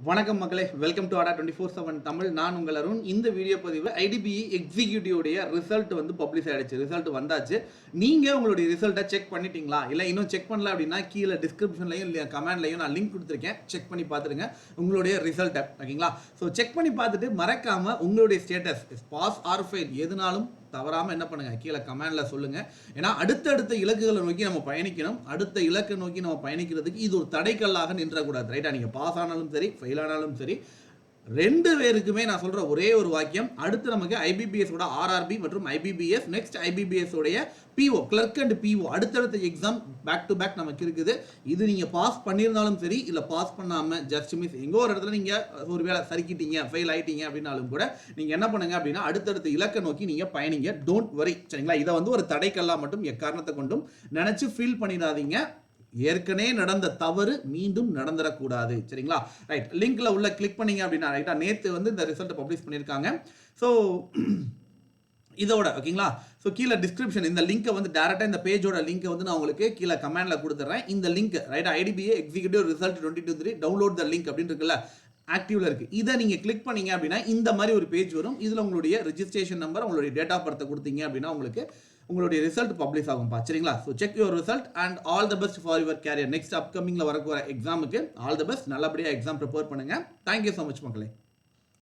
வணக்கம் மக்களே, welcome to ADA 24/7 Tamil. நான் உங்கள் அருண். இந்த வீடியோ பதிவு IDBE எக்ஸிக்யூட்டிவ் ரிசல்ட் வந்து பப்ளிஷ் ஆயிடுச்சு. ரிசல்ட் வந்தாச்சு. நீங்க உங்களுடைய ரிசல்ட்டை செக் பண்ணிட்டீங்களா? இல்லை இன்னும் செக் பண்ணல அப்படின்னா கீழே டிஸ்கிரிப்ஷன்லையும் இல்லை கமெண்ட்லையும் நான் லிங்க் கொடுத்துருக்கேன். செக் பண்ணி பார்த்துருங்க உங்களுடைய ரிசல்ட்டை. ஓகேங்களா? ஸோ செக் பண்ணி பார்த்துட்டு மறக்காம உங்களுடைய ஸ்டேட்டஸ் பாஸ் ஆர் ஃபெயில் எதுனாலும் தவறாமல் என்ன பண்ணுங்க, கீழே கமெண்ட்ல சொல்லுங்க. ஏன்னா அடுத்தடுத்த இலக்குகளை நோக்கி நம்ம பயணிக்கணும். அடுத்த இலக்கை நோக்கி நம்ம பயணிக்கிறதுக்கு இது ஒரு தடைக்கல்லாக நின்றக்கூடாது. ரைட்டா? நீங்க பாஸ் ஆனாலும் சரி, ஃபெயில் ஆனாலும் சரி, ரெண்டு பேருக்குமே நான் சொல்ற ஒரே ஒரு வாக்கியம், அடுத்து நமக்கு ஐபிபிஎஸ் ஓட ஆர்ஆர்பி மற்றும் ஐபிபிஎஸ், நெக்ஸ்ட் ஐபிபிஎஸ் உடைய பிஓ, கிளர்க் அண்ட் பிஓ அடுத்தடுத்த எக்ஸாம் பேக் டு பேக் நமக்கு இருக்குது. இது நீங்க பாஸ் பண்ணியிருந்தாலும் சரி, இல்லை பாஸ் பண்ணாம ஜஸ்ட் மிஸ் எங்கோ ஒரு இடத்துல நீங்க ஒரு வேளை சறுக்கிட்டீங்க, ஃபெயில் ஆயிட்டீங்க அப்படின்னாலும் கூட நீங்க என்ன பண்ணுங்க அப்படின்னா அடுத்தடுத்த இலக்கை நோக்கி நீங்க பயணிங்க. Don't worry. சரிங்களா? இதை வந்து ஒரு தடைக்கல்லா மட்டும் எக்காரணத்தை கொண்டும் நினைச்சு ஃபீல் பண்ணிடாதீங்க. ஏற்கனவே நடந்த தவறு மீண்டும் நடந்துடக்கூடாது. சரிங்களா? ரைட். லிங்க்ல உள்ள கிளிக் பண்ணீங்க அப்படின்னா, ரைட்டா, நேற்று வந்து இந்த ரிசல்ட் பப்ளிஷ் பண்ணியிருக்காங்க. ஸோ இதோட ஓகேங்களா? ஸோ கீழே டிஸ்கிரிப்ஷன் இந்த லிங்கை வந்து டேரெக்டாக இந்த பேஜோட லிங்கை வந்து நான் உங்களுக்கு கீழே கமெண்ட்ல கொடுத்துட்றேன். இந்த லிங்க் ரைட்டா, ஐடிபிஏ எக்ஸிக்யூட்டிவ் ரிசல்ட் 2023 டவுன்லோட் த லிங்க் அப்படின்னு இருக்குல்ல, ஆக்டிவ்ல இருக்கு. இதை நீங்க கிளிக் பண்ணீங்க அப்படின்னா இந்த மாதிரி ஒரு பேஜ் வரும். இதுல உங்களுடைய ரெஜிஸ்ட்ரேஷன் நம்பர், உங்களுடைய டேட் ஆஃப் பர்த் கொடுத்தீங்க அப்படின்னா உங்களுக்கு உங்களுடைய ரிசல்ட் பப்ளிஷ் ஆகும்பா. சரிங்களா? So check your result and all the best for your career. Next அப்கமிங்ல வரக்கூடிய எக்ஸாமுக்கு ஆல் த பெஸ்ட். நல்லபடியாக எக்ஸாம் ப்ரிப்பேர் பண்ணுங்க. தேங்க்யூ ஸோ மச் மக்களே.